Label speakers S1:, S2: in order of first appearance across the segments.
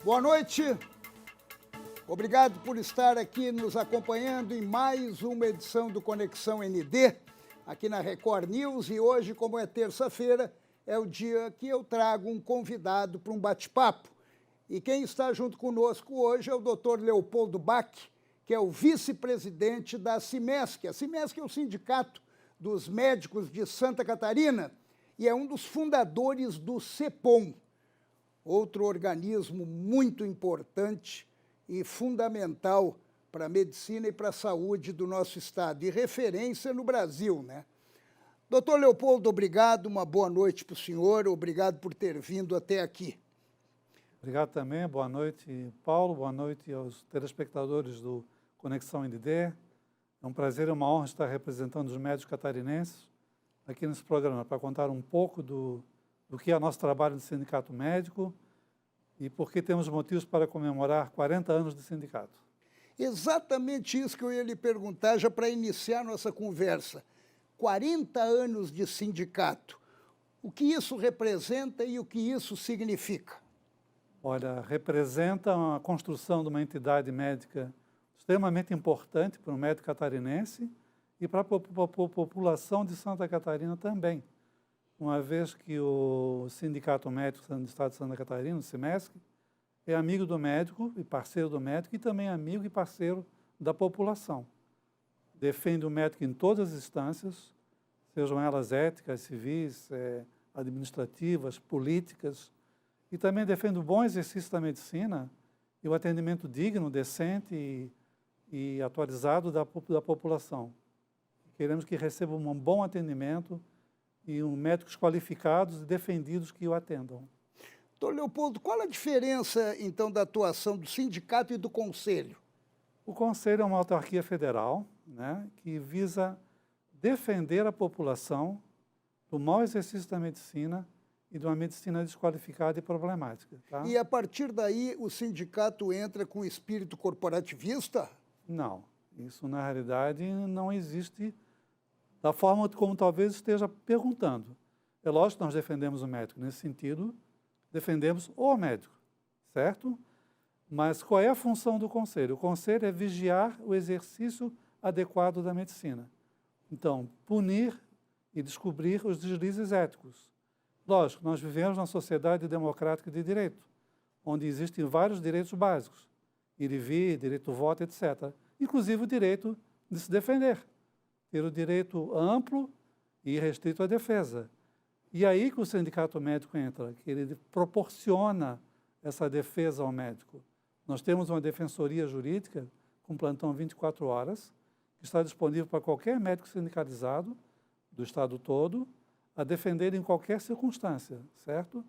S1: Boa noite. Obrigado por estar aqui nos acompanhando em mais uma edição do Conexão ND, aqui na Record News. E hoje, como é terça-feira, é o dia que eu trago um convidado para um bate-papo. E quem está junto conosco hoje é o Dr. Leopoldo Bach, que é o vice-presidente da Cimesc. A Cimesc é o Sindicato dos Médicos de Santa Catarina e é um dos fundadores do CEPOM, outro organismo muito importante e fundamental para a medicina e para a saúde do nosso estado, e referência no Brasil, né? Doutor Leopoldo, obrigado, uma boa noite para o senhor, obrigado por ter vindo até aqui.
S2: Obrigado também, boa noite, Paulo, boa noite aos telespectadores do Conexão ND. É um prazer e uma honra estar representando os médicos catarinenses aqui nesse programa, para contar um pouco do que é nosso trabalho no Sindicato Médico e por que temos motivos para comemorar 40 anos de sindicato.
S1: Exatamente isso que eu ia lhe perguntar, já para iniciar nossa conversa. 40 anos de sindicato. O que isso representa e o que isso significa?
S2: Olha, representa a construção de uma entidade médica extremamente importante para o médico catarinense e para a população de Santa Catarina também, uma vez que o Sindicato Médico do Estado de Santa Catarina, o Cimesc, é amigo do médico e parceiro do médico e também amigo e parceiro da população. Defende o médico em todas as instâncias, sejam elas éticas, civis, administrativas, políticas, e também defende o bom exercício da medicina e o atendimento digno, decente e atualizado da população. Queremos que recebam um bom atendimento e médicos qualificados e defendidos que o atendam.
S1: Doutor Leopoldo, qual a diferença, então, da atuação do sindicato e do conselho?
S2: O conselho é uma autarquia federal, né, que visa defender a população do mau exercício da medicina e de uma medicina desqualificada e problemática. Tá?
S1: E, a partir daí, o sindicato entra com espírito corporativista?
S2: Não, isso, na realidade, não existe da forma como talvez esteja perguntando. É lógico que nós defendemos o médico. Nesse sentido, defendemos o médico, certo? Mas qual é a função do conselho? O conselho é vigiar o exercício adequado da medicina. Então, punir e descobrir os deslizes éticos. Lógico, nós vivemos numa sociedade democrática de direito, onde existem vários direitos básicos, ir e vir, direito ao voto, etc. Inclusive o direito de se defender, ter o direito amplo e restrito à defesa. E aí que o sindicato médico entra, que ele proporciona essa defesa ao médico. Nós temos uma defensoria jurídica com plantão 24 horas, que está disponível para qualquer médico sindicalizado do estado todo, a defender em qualquer circunstância, certo?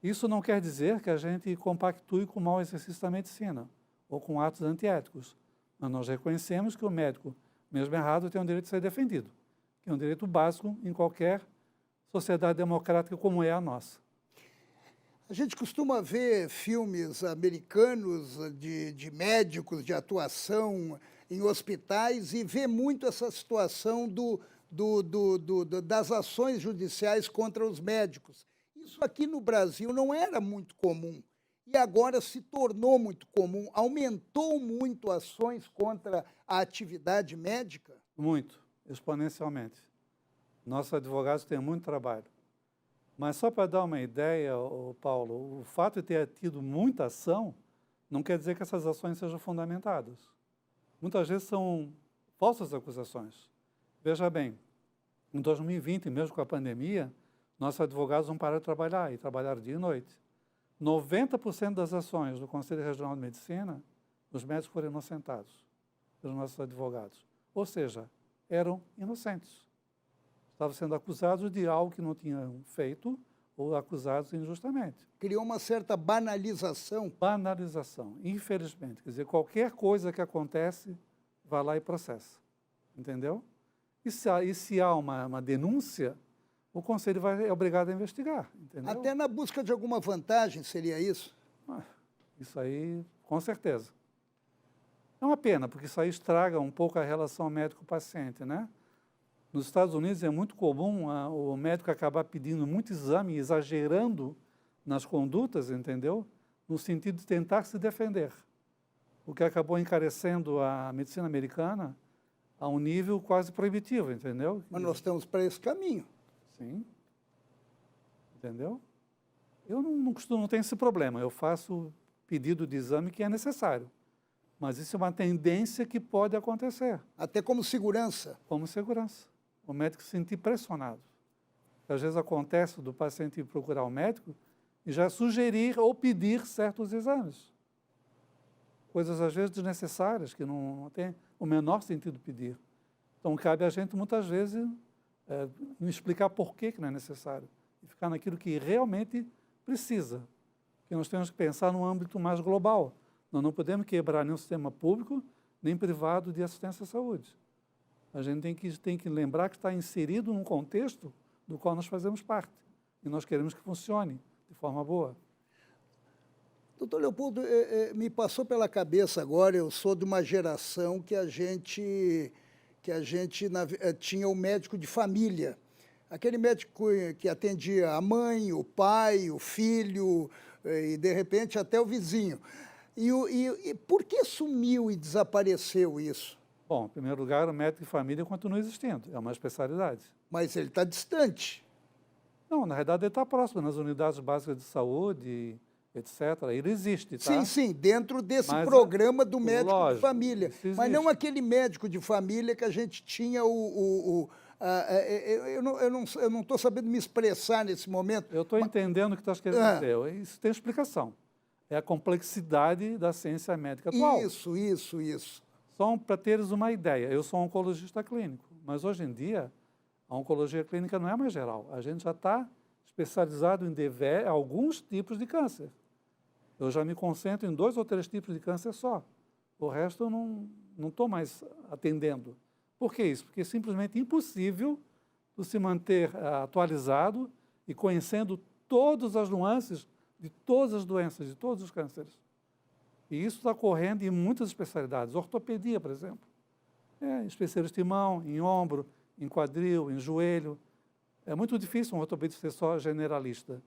S2: Isso não quer dizer que a gente compactue com o mau exercício da medicina ou com atos antiéticos, mas nós reconhecemos que o médico, mesmo errado, tem o direito de ser defendido, que é um direito básico em qualquer sociedade democrática como é a nossa.
S1: A gente costuma ver filmes americanos de médicos, de atuação em hospitais e vê muito essa situação das ações judiciais contra os médicos. Isso aqui no Brasil não era muito comum e agora se tornou muito comum. Aumentou muito ações contra a atividade médica?
S2: Muito, exponencialmente. Nossos advogados têm muito trabalho. Mas só para dar uma ideia, Paulo, o fato de ter tido muita ação não quer dizer que essas ações sejam fundamentadas. Muitas vezes são falsas acusações. Veja bem, em 2020, mesmo com a pandemia, nossos advogados não pararam de trabalhar, e trabalharam dia e noite. 90% das ações do Conselho Regional de Medicina, os médicos foram inocentados pelos nossos advogados. Ou seja, eram inocentes. Estavam sendo acusados de algo que não tinham feito ou acusados injustamente.
S1: Criou uma certa banalização.
S2: Banalização, infelizmente. Quer dizer, qualquer coisa que acontece, vai lá e processa. Entendeu? E se há uma denúncia, o Conselho é obrigado a investigar. Entendeu?
S1: Até na busca de alguma vantagem, seria isso?
S2: Isso aí, com certeza. É uma pena, porque isso aí estraga um pouco a relação médico-paciente, né? Nos Estados Unidos é muito comum o médico acabar pedindo muito exame, exagerando nas condutas, entendeu? no sentido de tentar se defender, o que acabou encarecendo a medicina americana a um nível quase proibitivo, entendeu?
S1: Mas nós estamos para esse caminho.
S2: Sim. Entendeu? Eu não tenho esse problema, eu faço pedido de exame que é necessário. Mas isso é uma tendência que pode acontecer.
S1: Até como segurança.
S2: Como segurança. O médico se sentir pressionado. Às vezes acontece do paciente ir procurar o médico e já sugerir ou pedir certos exames. Coisas, às vezes, desnecessárias, que não tem o menor sentido pedir. Então, cabe a gente, muitas vezes, explicar por que não é necessário. E ficar naquilo que realmente precisa. Porque nós temos que pensar num âmbito mais global. Nós não podemos quebrar nenhum sistema público, nem privado de assistência à saúde. A gente tem que lembrar que está inserido num contexto do qual nós fazemos parte. E nós queremos que funcione de forma boa.
S1: Doutor Leopoldo, me passou pela cabeça agora, eu sou de uma geração que a gente tinha o médico de família. Aquele médico que atendia a mãe, o pai, o filho e, de repente, até o vizinho. E por que sumiu e desapareceu isso?
S2: Bom, em primeiro lugar, o médico de família continua existindo, é uma especialidade.
S1: Mas ele está distante.
S2: Não, na realidade ele está próximo, nas unidades básicas de saúde, etc. Ele existe, tá?
S1: Sim, sim, dentro desse programa do médico de família. Mas não aquele médico de família que a gente tinha eu não estou sabendo me expressar nesse momento.
S2: Eu estou entendendo o que estás querendo dizer. Isso tem explicação. É a complexidade da ciência médica atual.
S1: Isso.
S2: Só para teres uma ideia, eu sou oncologista clínico, mas hoje em dia a oncologia clínica não é mais geral. A gente já está especializado em alguns tipos de câncer. Eu já me concentro em 2 ou 3 tipos de câncer só. O resto eu não estou mais atendendo. Por que isso? Porque é simplesmente impossível se manter atualizado e conhecendo todas as nuances de todas as doenças, de todos os cânceres. E isso está ocorrendo em muitas especialidades. Ortopedia, por exemplo. Especialista em mão, em ombro, em quadril, em joelho. É muito difícil um ortopedista ser só generalista,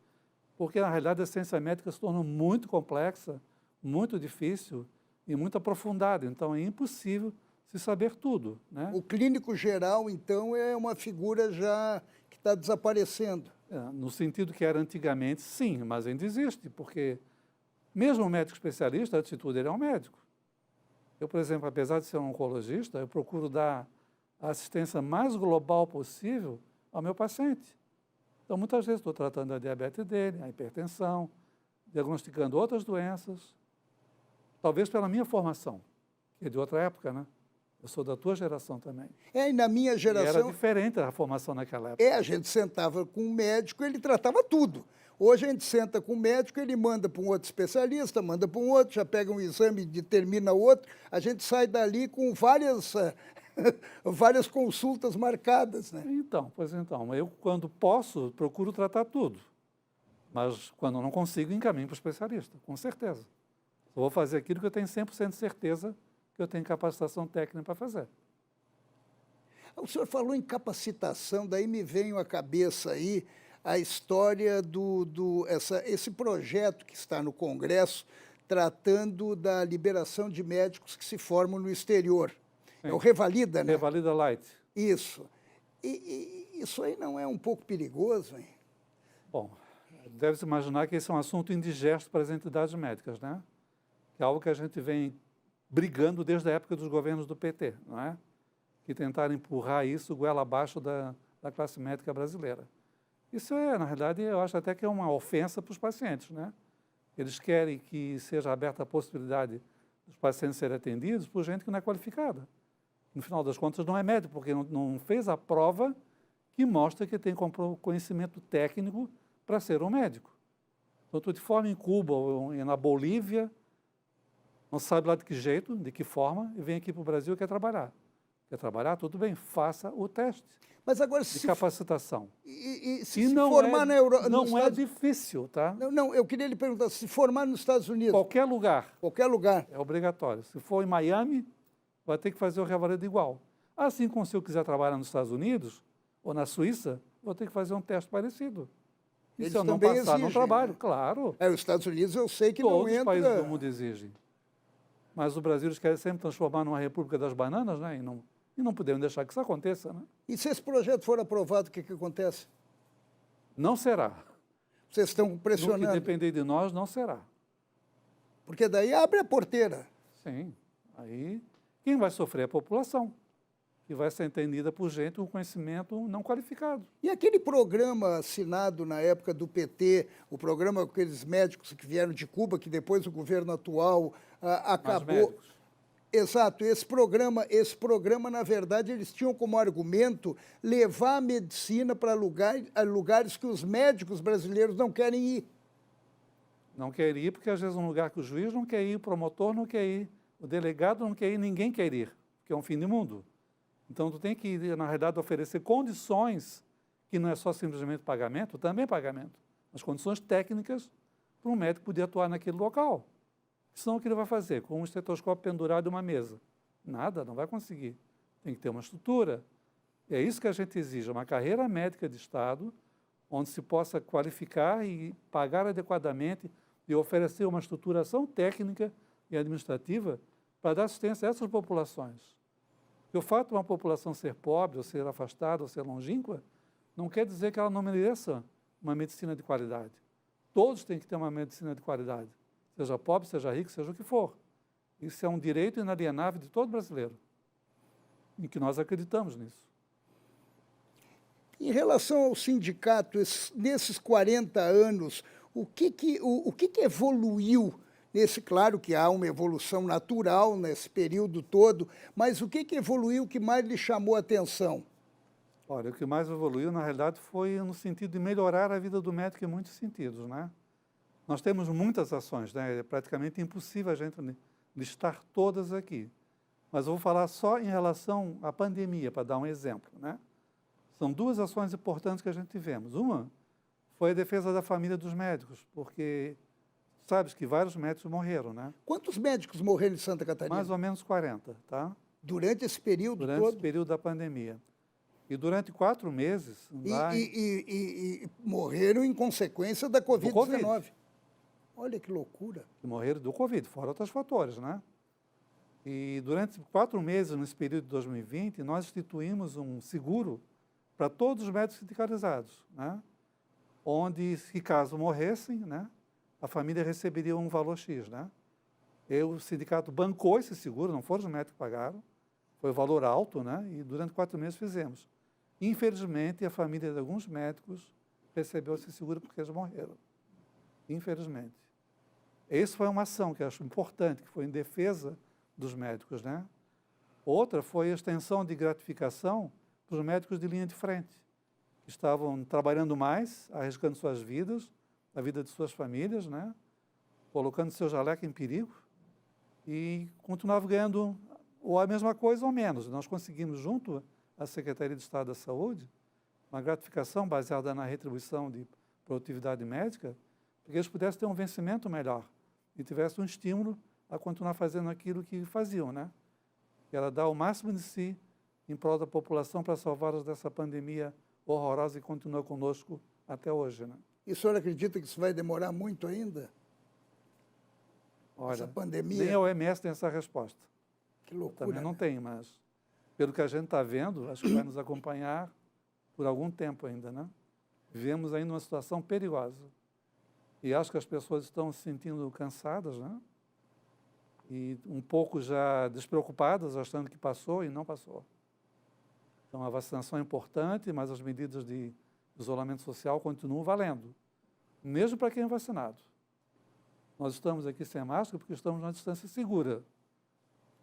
S2: porque, na realidade, a ciência médica se torna muito complexa, muito difícil e muito aprofundada. Então, é impossível se saber tudo, né?
S1: O clínico geral, então, é uma figura já que está desaparecendo.
S2: No sentido que era antigamente, sim, mas ainda existe, porque mesmo o médico especialista, a atitude dele é um médico. Eu, por exemplo, apesar de ser um oncologista, eu procuro dar a assistência mais global possível ao meu paciente. Então, muitas vezes estou tratando a diabetes dele, a hipertensão, diagnosticando outras doenças, talvez pela minha formação, que é de outra época, né? Eu sou da tua geração também.
S1: E na minha geração...
S2: E era diferente a formação naquela época.
S1: A gente sentava com um médico, ele tratava tudo. Hoje a gente senta com o médico, ele manda para um outro especialista, manda para um outro, já pega um exame e determina outro. A gente sai dali com várias consultas marcadas, né?
S2: Então, eu quando posso, procuro tratar tudo. Mas quando não consigo, encaminho para o especialista, com certeza. Eu vou fazer aquilo que eu tenho 100% de certeza que eu tenho capacitação técnica para fazer.
S1: O senhor falou em capacitação, daí me veio à cabeça aí a história esse projeto que está no Congresso tratando da liberação de médicos que se formam no exterior. Sim. É o Revalida, né?
S2: Revalida Light.
S1: Isso. E isso aí não é um pouco perigoso, hein?
S2: Bom, deve-se imaginar que esse é um assunto indigesto para as entidades médicas, né? Que é algo que a gente vem brigando desde a época dos governos do PT, não é? Que tentaram empurrar isso goela abaixo da classe médica brasileira. Isso na realidade, eu acho até que é uma ofensa para os pacientes, né? Eles querem que seja aberta a possibilidade dos pacientes serem atendidos por gente que não é qualificada. No final das contas, não é médico, porque não fez a prova que mostra que tem conhecimento técnico para ser um médico. Então, tu te forma em Cuba ou na Bolívia, não sabe lá de que jeito, de que forma, e vem aqui para o Brasil e quer trabalhar. Quer trabalhar? Tudo bem, faça o teste.
S1: Mas agora,
S2: de capacitação.
S1: Se formar na Europa...
S2: Não é difícil, tá?
S1: Não, eu queria lhe perguntar, se formar nos Estados Unidos...
S2: Qualquer lugar.
S1: Qualquer lugar.
S2: É obrigatório. Se for em Miami, vai ter que fazer o revalida igual. Assim como se eu quiser trabalhar nos Estados Unidos ou na Suíça, vou ter que fazer um teste parecido. E
S1: Eles
S2: se eu não
S1: também
S2: passar no
S1: exigem,
S2: trabalho,
S1: né?
S2: claro,
S1: Os Estados Unidos eu sei que não
S2: todos os países do
S1: entra...
S2: mundo exigem. Mas o Brasil eles querem sempre transformar numa república das bananas, né? E não podemos deixar que isso aconteça, né?
S1: E se esse projeto for aprovado, o que acontece?
S2: Não será.
S1: Vocês estão
S2: No que
S1: pressionando,
S2: depender de nós, não será.
S1: porque daí abre a porteira.
S2: Sim. Aí, quem vai sofrer é a população, que vai ser entendida por gente com conhecimento não qualificado.
S1: E aquele programa assinado na época do PT, o programa com aqueles médicos que vieram de Cuba, que depois o governo atual acabou...
S2: médicos.
S1: Exato, esse programa, na verdade, eles tinham como argumento levar a medicina para lugares que os médicos brasileiros não querem ir.
S2: Não quer ir porque, às vezes, um lugar que o juiz não quer ir, o promotor não quer ir, o delegado não quer ir, ninguém quer ir, porque é um fim de mundo. Então, tu tem que, na realidade, oferecer condições, que não é só simplesmente pagamento, também pagamento, mas condições técnicas para um médico poder atuar naquele local. Senão, o que ele vai fazer? Com um estetoscópio pendurado em uma mesa? Nada, não vai conseguir. Tem que ter uma estrutura. E é isso que a gente exige, uma carreira médica de Estado, onde se possa qualificar e pagar adequadamente e oferecer uma estruturação técnica e administrativa para dar assistência a essas populações. E o fato de uma população ser pobre, ou ser afastada, ou ser longínqua, não quer dizer que ela não mereça uma medicina de qualidade. Todos têm que ter uma medicina de qualidade. Seja pobre, seja rico, seja o que for. Isso é um direito inalienável de todo brasileiro. E que nós acreditamos nisso.
S1: Em relação ao sindicato, nesses 40 anos, o que evoluiu nesse? Claro que há uma evolução natural nesse período todo, mas o que evoluiu que mais lhe chamou a atenção?
S2: Olha, o que mais evoluiu, na realidade, foi no sentido de melhorar a vida do médico em muitos sentidos, né? Nós temos muitas ações, né? É praticamente impossível a gente listar todas aqui. Mas eu vou falar só em relação à pandemia, para dar um exemplo, né? São duas ações importantes que a gente tivemos. Uma foi a defesa da família dos médicos, porque sabes que vários médicos morreram, né?
S1: Quantos médicos morreram em Santa Catarina?
S2: Mais ou menos 40, tá?
S1: Durante esse período
S2: Durante
S1: todo?
S2: esse período da pandemia. E durante 4 meses...
S1: E morreram em consequência da Covid-19. Olha que loucura.
S2: Morreram do Covid, fora outros fatores, né? E durante 4 meses, nesse período de 2020, nós instituímos um seguro para todos os médicos sindicalizados, né? Onde, se caso morressem, né, a família receberia um valor X, né? O sindicato bancou esse seguro, não foram os médicos que pagaram, foi um valor alto, né? E durante 4 meses fizemos. Infelizmente, a família de alguns médicos recebeu esse seguro porque eles morreram. Infelizmente. Essa foi uma ação que eu acho importante, que foi em defesa dos médicos, né? Outra foi a extensão de gratificação para os médicos de linha de frente, que estavam trabalhando mais, arriscando suas vidas, a vida de suas famílias, né? Colocando seu jaleco em perigo e continuavam ganhando ou a mesma coisa ou menos. Nós conseguimos, junto à Secretaria de Estado da Saúde, uma gratificação baseada na retribuição de produtividade médica, para que eles pudessem ter um vencimento melhor e tivessem um estímulo a continuar fazendo aquilo que faziam, né? Que era dar o máximo de si em prol da população para salvá-los dessa pandemia horrorosa que continua conosco até hoje, né?
S1: E o senhor acredita que isso vai demorar muito ainda?
S2: Olha,
S1: essa pandemia?
S2: Nem a OMS tem essa resposta.
S1: Que loucura.
S2: Também não tem, mas pelo que a gente está vendo, acho que vai nos acompanhar por algum tempo ainda, né? Vivemos ainda uma situação perigosa. E acho que as pessoas estão se sentindo cansadas, né? E um pouco já despreocupadas, achando que passou e não passou. Então, a vacinação é importante, mas as medidas de isolamento social continuam valendo, mesmo para quem é vacinado. Nós estamos aqui sem máscara porque estamos numa distância segura,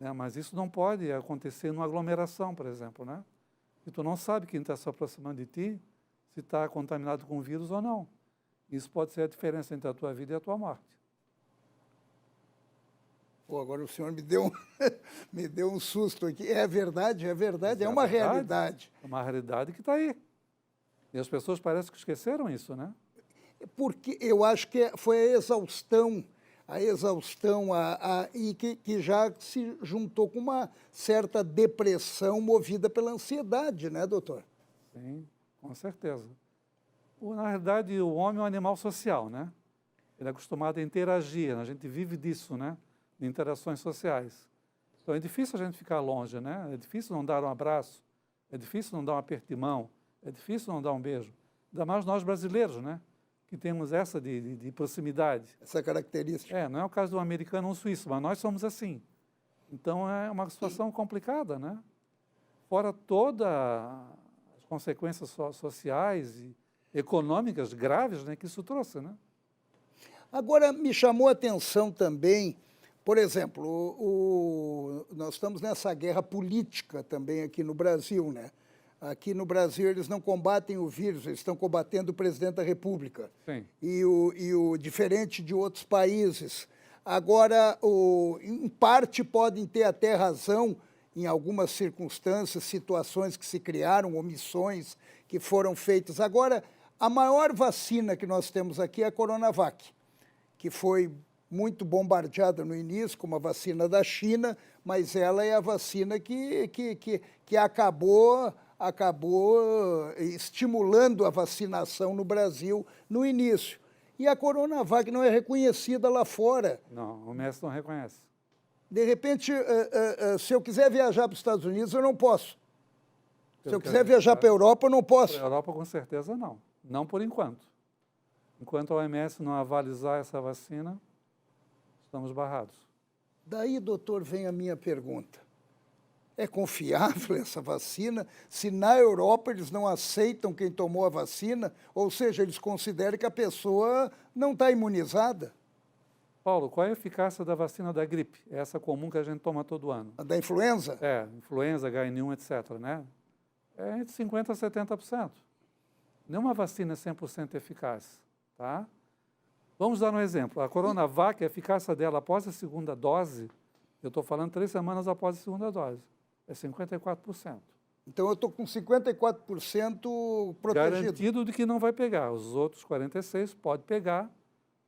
S2: né? Mas isso não pode acontecer numa aglomeração, por exemplo, né? E tu não sabe quem está se aproximando de ti, se está contaminado com o vírus ou não. Isso pode ser a diferença entre a tua vida e a tua morte.
S1: Pô, agora o senhor me deu um susto aqui. É verdade, é uma realidade.
S2: É uma realidade que está aí. E as pessoas parecem que esqueceram isso, né?
S1: Porque eu acho que foi a exaustão e que já se juntou com uma certa depressão movida pela ansiedade, né, doutor?
S2: Sim, com certeza. Na realidade, o homem é um animal social, né? Ele é acostumado a interagir, a gente vive disso, né? De interações sociais. Então é difícil a gente ficar longe, né? É difícil não dar um abraço, é difícil não dar um aperto de mão, é difícil não dar um beijo. Ainda mais nós brasileiros, né? Que temos essa de proximidade.
S1: Essa característica.
S2: Não é o caso do americano ou um suíço, mas nós somos assim. Então é uma situação complicada, né? Fora todas as consequências sociais e econômicas graves, né, que isso trouxe, né?
S1: Agora, me chamou a atenção também, por exemplo, nós estamos nessa guerra política também aqui no Brasil, né? Aqui no Brasil eles não combatem o vírus, eles estão combatendo o presidente da República.
S2: Sim.
S1: Diferente de outros países. Agora, em parte podem ter até razão em algumas circunstâncias, situações que se criaram, omissões que foram feitas. Agora, a maior vacina que nós temos aqui é a Coronavac, que foi muito bombardeada no início como a vacina da China, mas ela é a vacina que acabou estimulando a vacinação no Brasil no início. E a Coronavac não é reconhecida lá fora.
S2: Não, o MES não reconhece.
S1: De repente, se eu quiser viajar para os Estados Unidos, eu não posso. Se eu quiser viajar para a Europa, eu não posso.
S2: Para a Europa, com certeza, não. Não por enquanto. Enquanto a OMS não avalizar essa vacina, estamos barrados.
S1: Daí, doutor, vem a minha pergunta. É confiável essa vacina? Se na Europa eles não aceitam quem tomou a vacina, ou seja, eles consideram que a pessoa não está imunizada?
S2: Paulo, qual é a eficácia da vacina da gripe? Essa comum que a gente toma todo ano.
S1: A da influenza?
S2: Influenza, H1N1, etc., né? É entre 50% a 70%. Nenhuma vacina é 100% eficaz, tá? Vamos dar um exemplo. A Coronavac, a eficácia dela após a segunda dose, eu estou falando 3 semanas após a segunda dose, é 54%.
S1: Então eu estou com 54% protegido.
S2: Garantido de que não vai pegar. Os outros 46% pode pegar,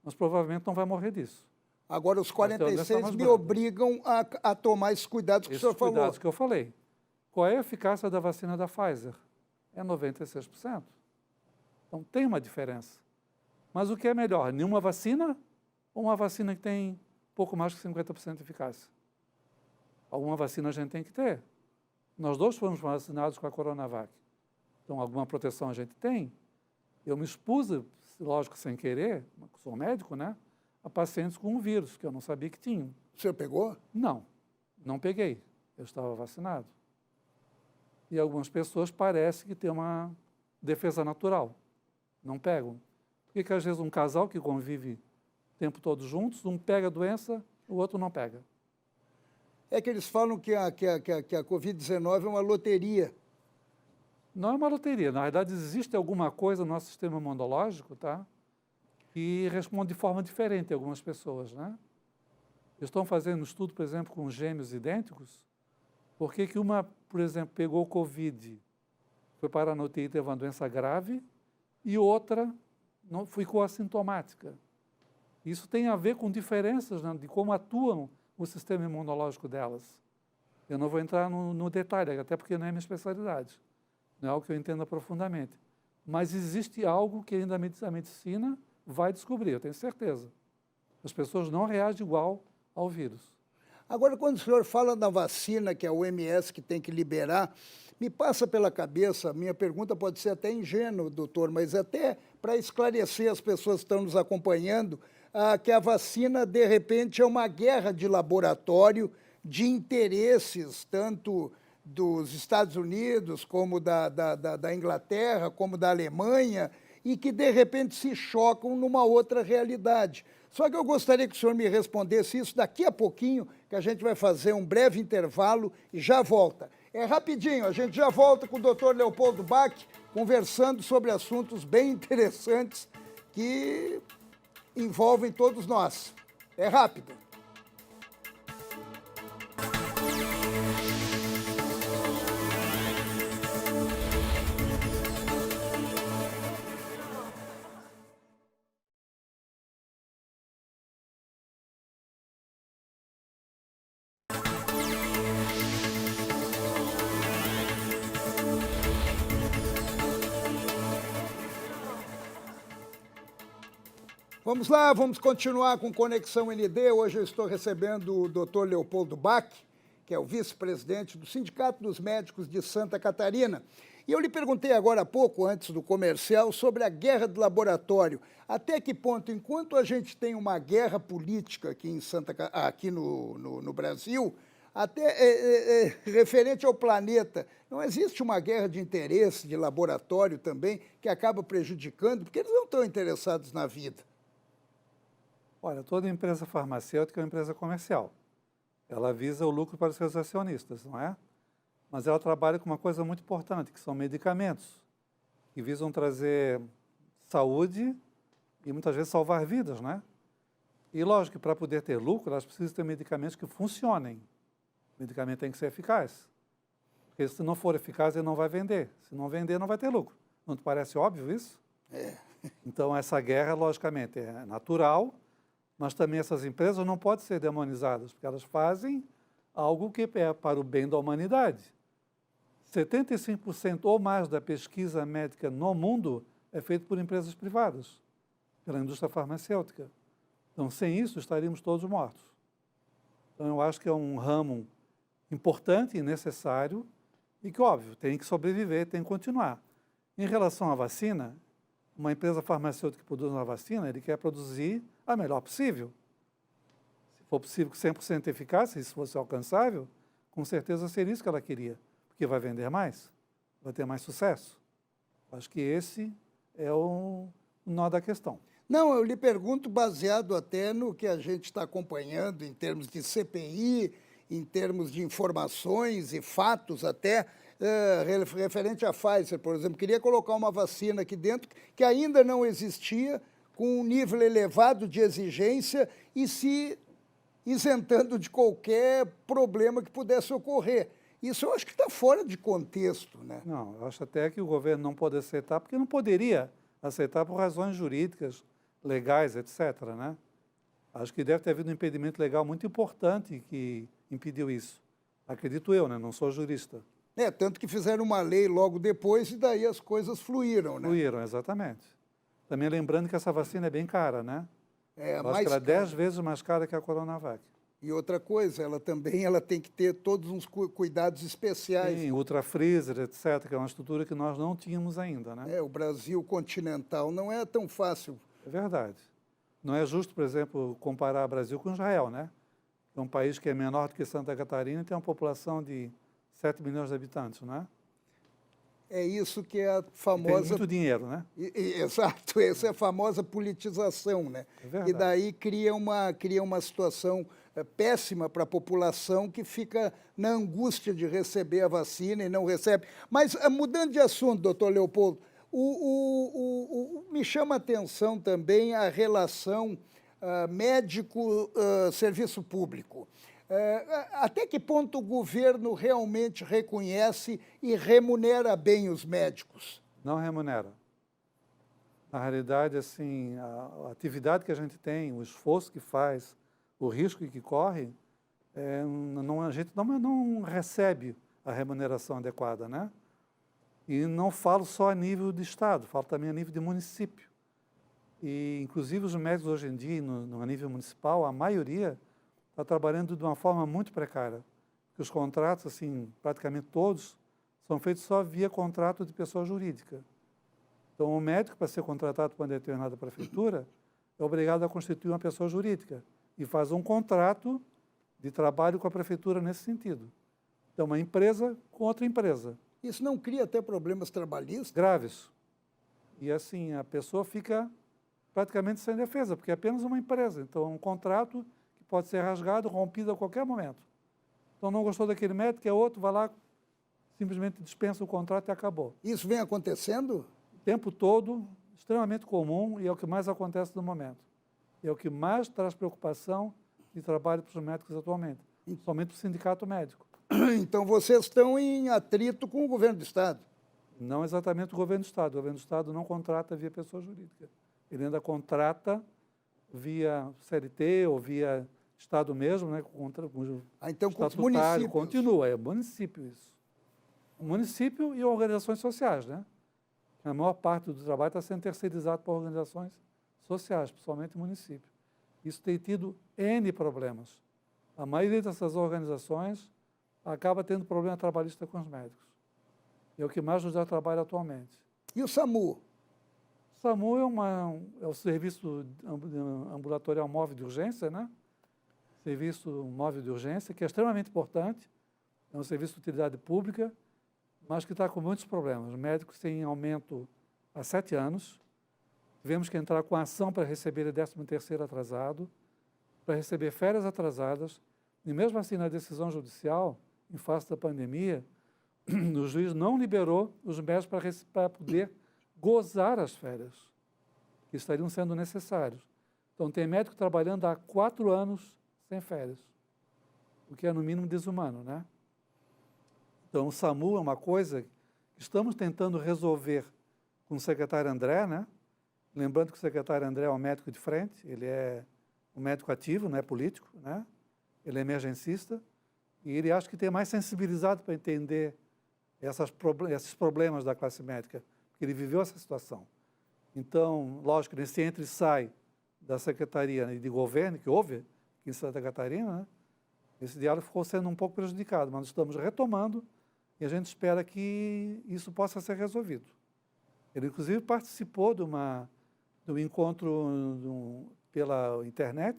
S2: mas provavelmente não vai morrer disso.
S1: Agora, os 46 me obrigam a tomar esses cuidados que o senhor falou.
S2: Esses cuidados que eu falei. Qual é a eficácia da vacina da Pfizer? É 96%. Então, tem uma diferença. Mas o que é melhor, nenhuma vacina ou uma vacina que tem pouco mais que 50% de eficácia? Alguma vacina a gente tem que ter. Nós dois fomos vacinados com a Coronavac. Então, alguma proteção a gente tem. Eu me expus, lógico, sem querer, sou médico, né? A pacientes com um vírus, que eu não sabia que tinham.
S1: O senhor pegou?
S2: Não, não peguei. Eu estava vacinado. E algumas pessoas parecem que têm uma defesa natural. Não pegam. Por que às vezes um casal que convive o tempo todo juntos, um pega a doença, o outro não pega?
S1: É que eles falam que a Covid-19 é uma loteria.
S2: Não é uma loteria. Na verdade, existe alguma coisa no nosso sistema imunológico, tá? Que responde de forma diferente a algumas pessoas, né? Estão fazendo um estudo, por exemplo, com gêmeos idênticos. Por que uma, por exemplo, pegou Covid, foi parar na UTI e teve uma doença grave, e outra não ficou assintomática? Isso tem a ver com diferenças, né, de como atuam o sistema imunológico delas. Eu não vou entrar no detalhe, até porque não é minha especialidade. Não é algo que eu entenda profundamente. Mas existe algo que ainda a medicina vai descobrir, eu tenho certeza. As pessoas não reagem igual ao vírus.
S1: Agora, quando o senhor fala da vacina, que é a OMS que tem que liberar, me passa pela cabeça, minha pergunta pode ser até ingênua, doutor, mas até para esclarecer as pessoas que estão nos acompanhando, que a vacina, de repente, é uma guerra de laboratório, de interesses, tanto dos Estados Unidos, como da Inglaterra, como da Alemanha, e que, de repente, se chocam numa outra realidade. Só que eu gostaria que o senhor me respondesse isso daqui a pouquinho, que a gente vai fazer um breve intervalo e já volta. É rapidinho, a gente já volta com o doutor Leopoldo Bach, conversando sobre assuntos bem interessantes que envolvem todos nós. É rápido. Vamos lá, vamos continuar com Conexão ND. Hoje eu estou recebendo o Dr. Leopoldo Bach, que é o vice-presidente do Sindicato dos Médicos de Santa Catarina. E eu lhe perguntei agora há pouco, antes do comercial, sobre a guerra de laboratório. Até que ponto, enquanto a gente tem uma guerra política aqui no Brasil, até referente ao planeta, não existe uma guerra de interesse de laboratório também que acaba prejudicando, porque eles não estão interessados na vida.
S2: Olha, toda empresa farmacêutica é uma empresa comercial. Ela visa o lucro para os seus acionistas, não é? Mas ela trabalha com uma coisa muito importante, que são medicamentos, que visam trazer saúde e muitas vezes salvar vidas, né? E lógico que para poder ter lucro, elas precisam ter medicamentos que funcionem. O medicamento tem que ser eficaz. Porque se não for eficaz, ele não vai vender. Se não vender, não vai ter lucro. Não te parece óbvio isso?
S1: É.
S2: Então, essa guerra, logicamente, é natural, mas também essas empresas não podem ser demonizadas, porque elas fazem algo que é para o bem da humanidade. 75% ou mais da pesquisa médica no mundo é feita por empresas privadas, pela indústria farmacêutica. Então, sem isso, estaríamos todos mortos. Então, eu acho que é um ramo importante e necessário e que, óbvio, tem que sobreviver, tem que continuar. Em relação à vacina, uma empresa farmacêutica que produz uma vacina, ele quer produzir a melhor possível. Se for possível 100% eficaz, se isso fosse alcançável, com certeza seria isso que ela queria, porque vai vender mais, vai ter mais sucesso. Acho que esse é o nó da questão.
S1: Não, eu lhe pergunto baseado até no que a gente está acompanhando em termos de CPI, em termos de informações e fatos até, referente à Pfizer, por exemplo. Queria colocar uma vacina aqui dentro que ainda não existia, com um nível elevado de exigência e se isentando de qualquer problema que pudesse ocorrer. Isso eu acho que está fora de contexto, né?
S2: Não, eu acho até que o governo não pode aceitar, porque não poderia aceitar por razões jurídicas, legais, etc., né? Acho que deve ter havido um impedimento legal muito importante que impediu isso. Acredito eu, né? Não sou jurista.
S1: Tanto que fizeram uma lei logo depois e daí as coisas fluíram, né?
S2: Fluíram, exatamente. Também lembrando que essa vacina é bem cara, né? Eu acho que ela é 10 vezes mais cara que a Coronavac.
S1: E outra coisa, ela tem que ter todos uns cuidados especiais.
S2: Sim, ultrafreezer, etc., que é uma estrutura que nós não tínhamos ainda, né?
S1: O Brasil continental não é tão fácil.
S2: É verdade. Não é justo, por exemplo, comparar o Brasil com Israel, né? É um país que é menor do que Santa Catarina e tem uma população de 7 milhões de habitantes, não é?
S1: É isso que é a famosa...
S2: Tem muito dinheiro, né?
S1: Exato, essa é a famosa politização, né?
S2: É verdade.
S1: E daí cria uma situação péssima para a população que fica na angústia de receber a vacina e não recebe. Mas, mudando de assunto, doutor Leopoldo, me chama a atenção também a relação médico-serviço público. Até que ponto o governo realmente reconhece e remunera bem os médicos?
S2: Não remunera. Na realidade, assim, a atividade que a gente tem, o esforço que faz, o risco que corre, a gente não recebe a remuneração adequada, né? E não falo só a nível de Estado, falo também a nível de município. E, inclusive, os médicos hoje em dia, no nível municipal, a maioria está trabalhando de uma forma muito precária. Porque os contratos, assim, praticamente todos, são feitos só via contrato de pessoa jurídica. Então, o médico, para ser contratado por uma determinada prefeitura, é obrigado a constituir uma pessoa jurídica e faz um contrato de trabalho com a prefeitura nesse sentido. Então, uma empresa com outra empresa.
S1: Isso não cria até problemas trabalhistas?
S2: Graves. E, assim, a pessoa fica praticamente sem defesa, porque é apenas uma empresa. Então, é um contrato que pode ser rasgado, rompido a qualquer momento. Então, não gostou daquele médico, é outro, vai lá, simplesmente dispensa o contrato e acabou.
S1: Isso vem acontecendo?
S2: O tempo todo, extremamente comum, e é o que mais acontece no momento. É o que mais traz preocupação e trabalho para os médicos atualmente, somente para o sindicato médico.
S1: Então, vocês estão em atrito com o governo do Estado?
S2: Não exatamente o governo do Estado. O governo do Estado não contrata via pessoa jurídica. Ele ainda contrata via CLT ou via Estado mesmo, né?
S1: Então, com os municípios.
S2: Continua, é município isso. O município e organizações sociais, né? A maior parte do trabalho está sendo terceirizado por organizações sociais, principalmente no município. Isso tem tido N problemas. A maioria dessas organizações acaba tendo problema trabalhista com os médicos. É o que mais nos dá trabalho atualmente.
S1: E o SAMU?
S2: O SAMU é o serviço ambulatorial móvel de urgência, né? Serviço móvel de urgência, que é extremamente importante, é um serviço de utilidade pública, mas que está com muitos problemas. Os médicos têm aumento há 7 anos, tivemos que entrar com ação para receber o 13º atrasado, para receber férias atrasadas, e mesmo assim na decisão judicial, em face da pandemia, o juiz não liberou os médicos para poder gozar as férias, que estariam sendo necessários. Então tem médico trabalhando há 4 anos sem férias, o que é no mínimo desumano, né? Então o SAMU é uma coisa que estamos tentando resolver com o secretário André, né? Lembrando que o secretário André é um médico de frente, ele é um médico ativo, não é político, né? Ele é emergencista e ele acha que tem mais sensibilizado para entender esses problemas da classe médica, porque ele viveu essa situação. Então, lógico, nesse entra e sai da Secretaria e de Governo, que houve aqui em Santa Catarina, né? Esse diálogo ficou sendo um pouco prejudicado, mas estamos retomando e a gente espera que isso possa ser resolvido. Ele, inclusive, participou de um encontro pela internet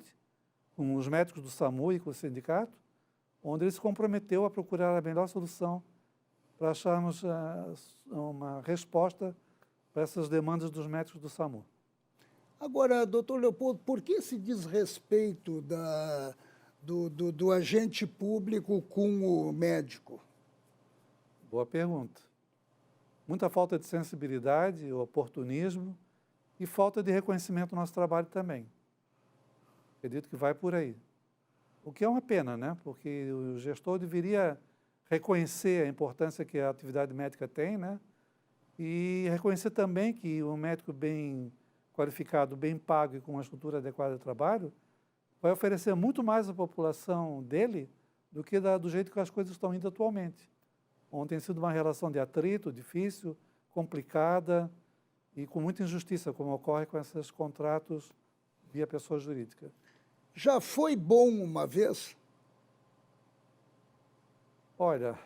S2: com os médicos do SAMU e com o sindicato, onde ele se comprometeu a procurar a melhor solução para acharmos uma resposta para essas demandas dos médicos do SAMU.
S1: Agora, doutor Leopoldo, por que esse desrespeito do agente público com o médico?
S2: Boa pergunta. Muita falta de sensibilidade, oportunismo e falta de reconhecimento do nosso trabalho também. Acredito que vai por aí. O que é uma pena, né? Porque o gestor deveria reconhecer a importância que a atividade médica tem, né? E reconhecer também que um médico bem qualificado, bem pago e com uma estrutura adequada de trabalho vai oferecer muito mais à população dele do que do jeito que as coisas estão indo atualmente. Onde tem sido uma relação de atrito, difícil, complicada e com muita injustiça, como ocorre com esses contratos via pessoa jurídica.
S1: Já foi bom uma vez?
S2: Olha,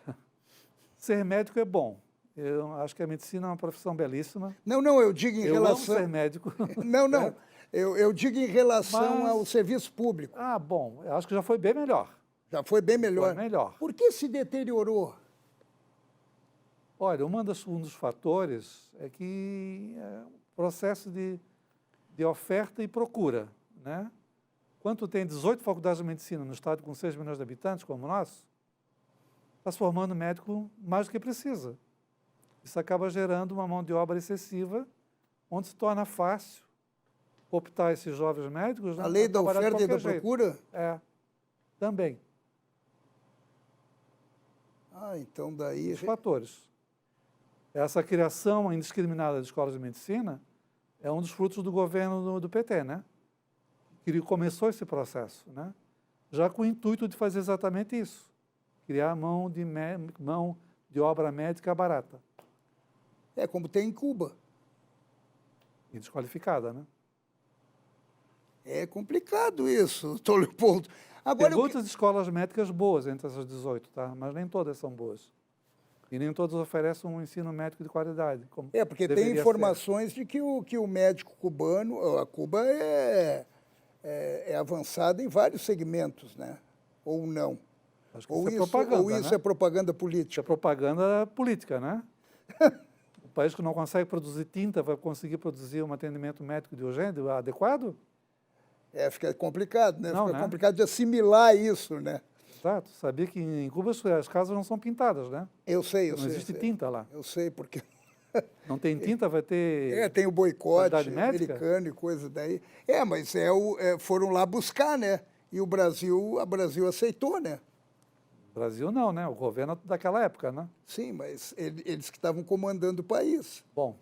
S2: ser médico é bom. Eu acho que a medicina é uma profissão belíssima.
S1: Não, eu digo em relação...
S2: Eu amo ser médico.
S1: Não. Eu digo em relação
S2: Mas...
S1: ao serviço público.
S2: Ah, bom, eu acho que já foi bem melhor.
S1: Já foi bem melhor.
S2: Foi melhor.
S1: Por que se deteriorou?
S2: Olha, um dos fatores é que é um processo de oferta e procura, né? Quando tem 18 faculdades de medicina no estado com 6 milhões de habitantes, como o nosso, está se formando médico mais do que precisa. Isso acaba gerando uma mão de obra excessiva, onde se torna fácil optar esses jovens médicos...
S1: A lei da oferta e da
S2: jeito.
S1: procura?
S2: É, também.
S1: Então daí...
S2: Os fatores. Essa criação indiscriminada de escolas de medicina é um dos frutos do governo do PT, né? Que começou esse processo, né? Já com o intuito de fazer exatamente isso, criar mão de obra médica barata.
S1: É como tem em Cuba.
S2: E desqualificada, né?
S1: É complicado isso, doutor Leopoldo. Agora,
S2: tem muitas escolas médicas boas entre essas 18, tá? Mas nem todas são boas. E nem todas oferecem um ensino médico de qualidade. Como
S1: porque tem informações de que o médico cubano, a Cuba é avançada em vários segmentos, né? Ou não.
S2: Acho que isso
S1: é propaganda política.
S2: Isso é propaganda política, né? O país que não consegue produzir tinta vai conseguir produzir um atendimento médico de urgência adequado?
S1: Fica complicado, né?
S2: Não,
S1: fica
S2: né?
S1: complicado de assimilar isso, né?
S2: Exato. Sabia que em Cuba as casas não são pintadas, né?
S1: Eu sei.
S2: Não existe tinta lá.
S1: Eu sei, porque...
S2: Não tem tinta, vai ter...
S1: tem o boicote americano e coisa daí. Mas foram lá buscar, né? E o Brasil aceitou, né?
S2: O Brasil não, né? O governo daquela época, né?
S1: Sim, mas eles que estavam comandando o país.
S2: Bom.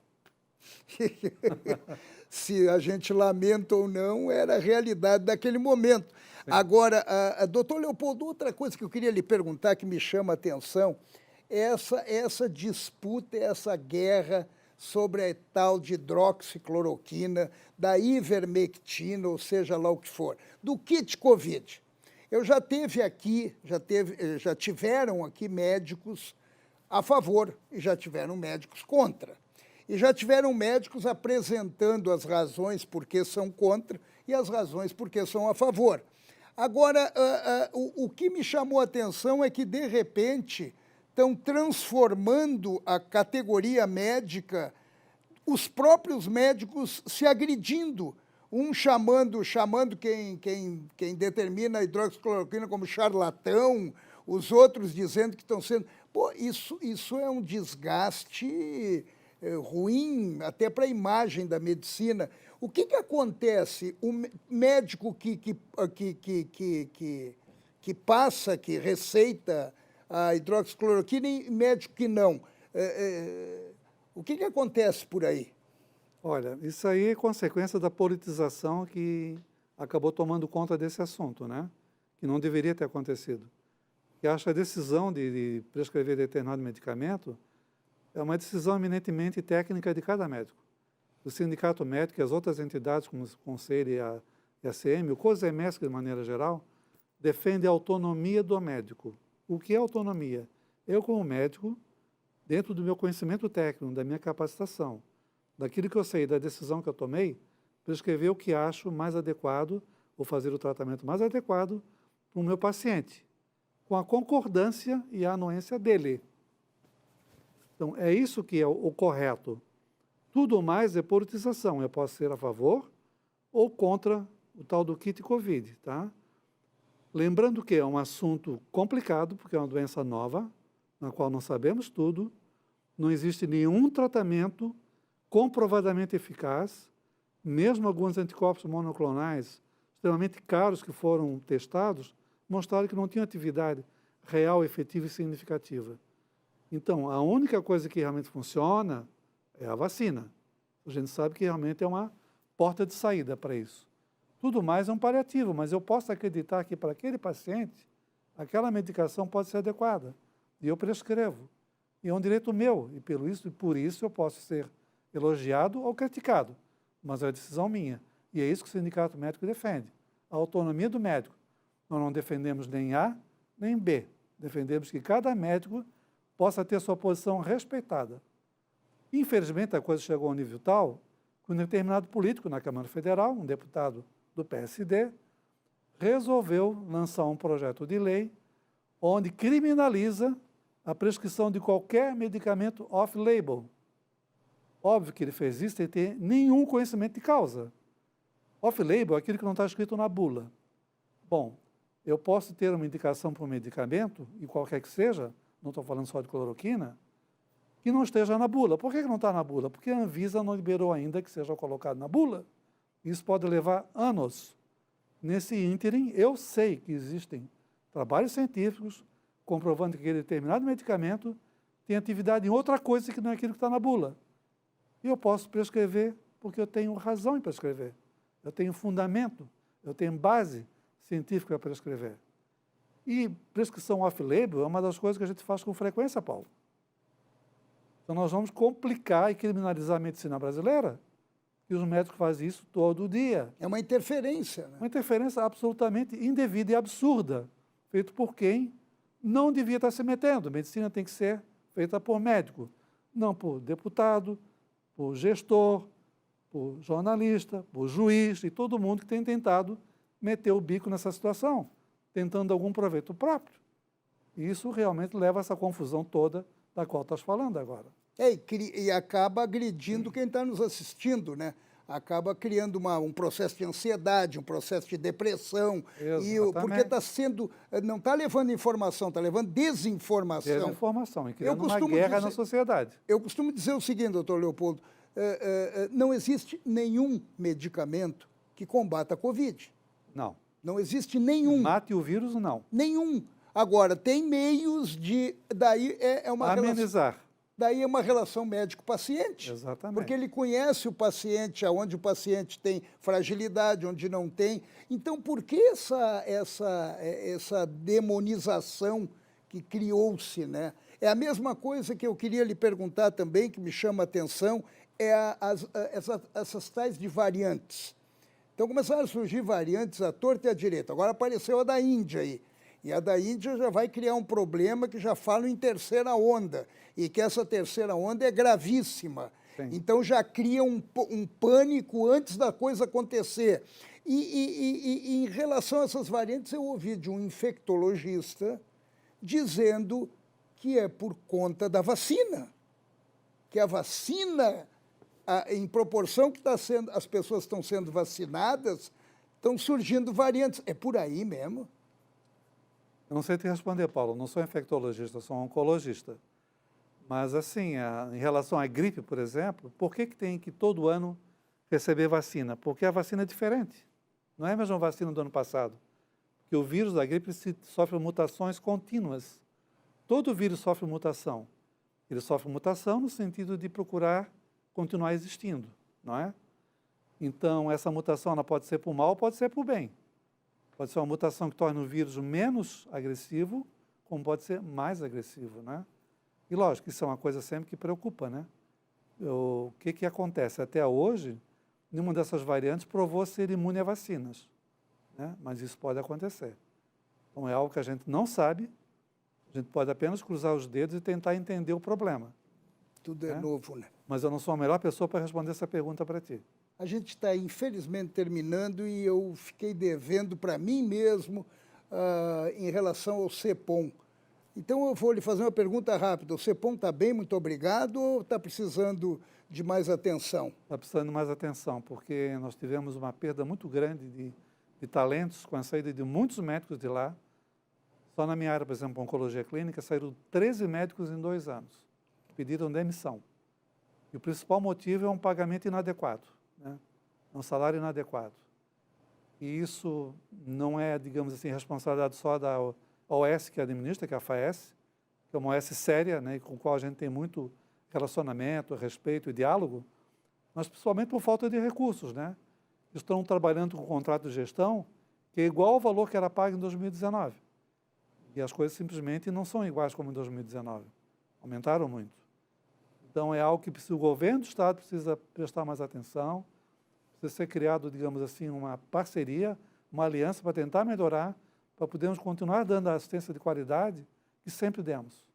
S1: Se a gente lamenta ou não, era a realidade daquele momento. Sim. Agora, doutor Leopoldo, outra coisa que eu queria lhe perguntar, que me chama a atenção, é essa disputa, essa guerra sobre a tal de hidroxicloroquina, da ivermectina, ou seja lá o que for, do kit Covid. Eu já teve aqui, já tiveram aqui médicos a favor e já tiveram médicos contra. E já tiveram médicos apresentando as razões por que são contra e as razões por que são a favor. Agora, o que me chamou a atenção é que, de repente, estão transformando a categoria médica, os próprios médicos se agredindo, um chamando quem determina a hidroxicloroquina como charlatão, os outros dizendo que estão sendo... Pô, isso é um desgaste ruim até para a imagem da medicina. O que acontece? O médico que passa, que receita a hidroxicloroquina e médico que não. O que acontece por aí?
S2: Olha, isso aí é consequência da politização que acabou tomando conta desse assunto, né? Que não deveria ter acontecido. E acho que a decisão de prescrever determinado medicamento é uma decisão eminentemente técnica de cada médico. O sindicato médico e as outras entidades, como o Conselho e a ACM, o COSEMESC, de maneira geral, defende a autonomia do médico. O que é autonomia? Eu, como médico, dentro do meu conhecimento técnico, da minha capacitação, daquilo que eu sei, da decisão que eu tomei, prescrever o que acho mais adequado, ou fazer o tratamento mais adequado para o meu paciente, com a concordância e a anuência dele. Então, é isso que é o correto. Tudo mais é politização. Eu posso ser a favor ou contra o tal do kit Covid, tá? Lembrando que é um assunto complicado, porque é uma doença nova, na qual não sabemos tudo, não existe nenhum tratamento comprovadamente eficaz, mesmo alguns anticorpos monoclonais extremamente caros que foram testados, mostraram que não tinham atividade real, efetiva e significativa. Então, a única coisa que realmente funciona é a vacina. A gente sabe que realmente é uma porta de saída para isso. Tudo mais é um paliativo, mas eu posso acreditar que para aquele paciente, aquela medicação pode ser adequada. E eu prescrevo. E é um direito meu, e por isso eu posso ser elogiado ou criticado. Mas é a decisão minha. E é isso que o sindicato médico defende. A autonomia do médico. Nós não defendemos nem A, nem B. Defendemos que cada médico possa ter sua posição respeitada. Infelizmente, a coisa chegou a um nível tal que um determinado político na Câmara Federal, um deputado do PSD, resolveu lançar um projeto de lei onde criminaliza a prescrição de qualquer medicamento off-label. Óbvio que ele fez isso sem ter nenhum conhecimento de causa. Off-label é aquilo que não está escrito na bula. Bom, eu posso ter uma indicação para um medicamento, e qualquer que seja, não estou falando só de cloroquina, que não esteja na bula. Por que não está na bula? Porque a Anvisa não liberou ainda que seja colocado na bula. Isso pode levar anos. Nesse ínterim, eu sei que existem trabalhos científicos comprovando que aquele determinado medicamento tem atividade em outra coisa que não é aquilo que está na bula. E eu posso prescrever porque eu tenho razão em prescrever. Eu tenho fundamento, eu tenho base científica para prescrever. E prescrição off-label é uma das coisas que a gente faz com frequência, Paulo. Então nós vamos complicar e criminalizar a medicina brasileira, e os médicos fazem isso todo dia.
S1: É uma interferência, né?
S2: Uma interferência absolutamente indevida e absurda, feita por quem não devia estar se metendo. A medicina tem que ser feita por médico, não por deputado, por gestor, por jornalista, por juiz e todo mundo que tem tentado meter o bico nessa situação, tentando algum proveito próprio. E isso realmente leva a essa confusão toda da qual estás falando agora.
S1: E acaba agredindo quem está nos assistindo, né? Acaba criando um processo de ansiedade, um processo de depressão. Porque não está levando informação, está levando desinformação.
S2: Desinformação, e criando uma guerra na sociedade.
S1: Eu costumo dizer o seguinte, doutor Leopoldo, não existe nenhum medicamento que combata a Covid.
S2: Não.
S1: Não existe nenhum.
S2: Mate o vírus, não.
S1: Nenhum. Agora, tem meios de... Daí é uma
S2: amenizar.
S1: Daí é uma relação médico-paciente.
S2: Exatamente.
S1: Porque ele conhece o paciente, onde o paciente tem fragilidade, onde não tem. Então, por que essa demonização que criou-se, né? É a mesma coisa que eu queria lhe perguntar também, que me chama a atenção, essas tais de variantes. Então começaram a surgir variantes à torta e à direita. Agora apareceu a da Índia aí. E a da Índia já vai criar um problema que já falam em terceira onda. E que essa terceira onda é gravíssima.
S2: Sim.
S1: Então já cria um pânico antes da coisa acontecer. E em relação a essas variantes, eu ouvi de um infectologista dizendo que é por conta da vacina. Que a vacina, em proporção que as pessoas estão sendo vacinadas, estão surgindo variantes. É por aí mesmo?
S2: Eu não sei te responder, Paulo. Não sou infectologista, sou oncologista. Mas, assim, em relação à gripe, por exemplo, por que tem que todo ano receber vacina? Porque a vacina é diferente. Não é a mesma vacina do ano passado. Porque o vírus da gripe sofre mutações contínuas. Todo vírus sofre mutação. Ele sofre mutação no sentido de procurar continuar existindo, não é? Então, essa mutação ela pode ser para o mal, pode ser para o bem. Pode ser uma mutação que torne o vírus menos agressivo, como pode ser mais agressivo, né? E lógico, isso é uma coisa sempre que preocupa, né? O que acontece? Até hoje, nenhuma dessas variantes provou ser imune a vacinas, né? Mas isso pode acontecer. Então, é algo que a gente não sabe, a gente pode apenas cruzar os dedos e tentar entender o problema.
S1: Tudo é novo, né?
S2: Mas eu não sou a melhor pessoa para responder essa pergunta para ti.
S1: A gente está, infelizmente, terminando e eu fiquei devendo para mim mesmo em relação ao CEPOM. Então, eu vou lhe fazer uma pergunta rápida. O CEPOM está bem, muito obrigado, ou está precisando de mais atenção?
S2: Está precisando de mais atenção, porque nós tivemos uma perda muito grande de talentos com a saída de muitos médicos de lá. Só na minha área, por exemplo, oncologia clínica, saíram 13 médicos em 2 anos, que pediram demissão. E o principal motivo é um pagamento inadequado, né? Um salário inadequado. E isso não é, digamos assim, responsabilidade só da OS que administra, que é a FAES, que é uma OS séria, né, com a qual a gente tem muito relacionamento, respeito e diálogo, mas principalmente por falta de recursos, né? Estão trabalhando com contrato de gestão que é igual ao valor que era pago em 2019. E as coisas simplesmente não são iguais como em 2019. Aumentaram muito. Então, é algo que o governo do Estado precisa prestar mais atenção, precisa ser criado, digamos assim, uma parceria, uma aliança para tentar melhorar, para podermos continuar dando a assistência de qualidade que sempre demos.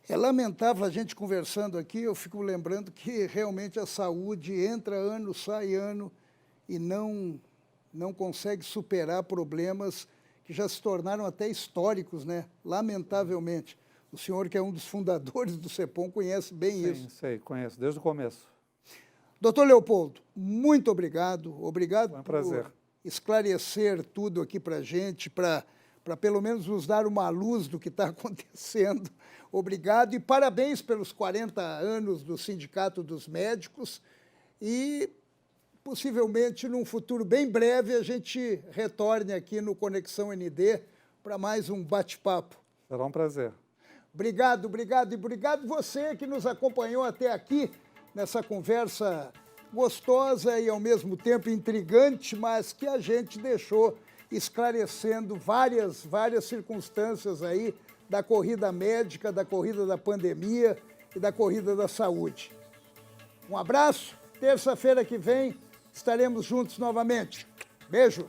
S1: É lamentável a gente conversando aqui, eu fico lembrando que realmente a saúde entra ano, sai ano e não consegue superar problemas que já se tornaram até históricos, né? Lamentavelmente. O senhor, que é um dos fundadores do CEPOM, conhece bem isso.
S2: Sim, sei, conheço, desde o começo.
S1: Doutor Leopoldo, muito obrigado. Obrigado
S2: Foi um prazer.
S1: Por esclarecer tudo aqui para a gente, para pelo menos nos dar uma luz do que está acontecendo. Obrigado e parabéns pelos 40 anos do Sindicato dos Médicos e possivelmente num futuro bem breve a gente retorne aqui no Conexão ND para mais um bate-papo.
S2: Será um prazer.
S1: Obrigado, obrigado e obrigado você que nos acompanhou até aqui nessa conversa gostosa e ao mesmo tempo intrigante, mas que a gente deixou esclarecendo várias circunstâncias aí da corrida médica, da corrida da pandemia e da corrida da saúde. Um abraço, terça-feira que vem estaremos juntos novamente. Beijo!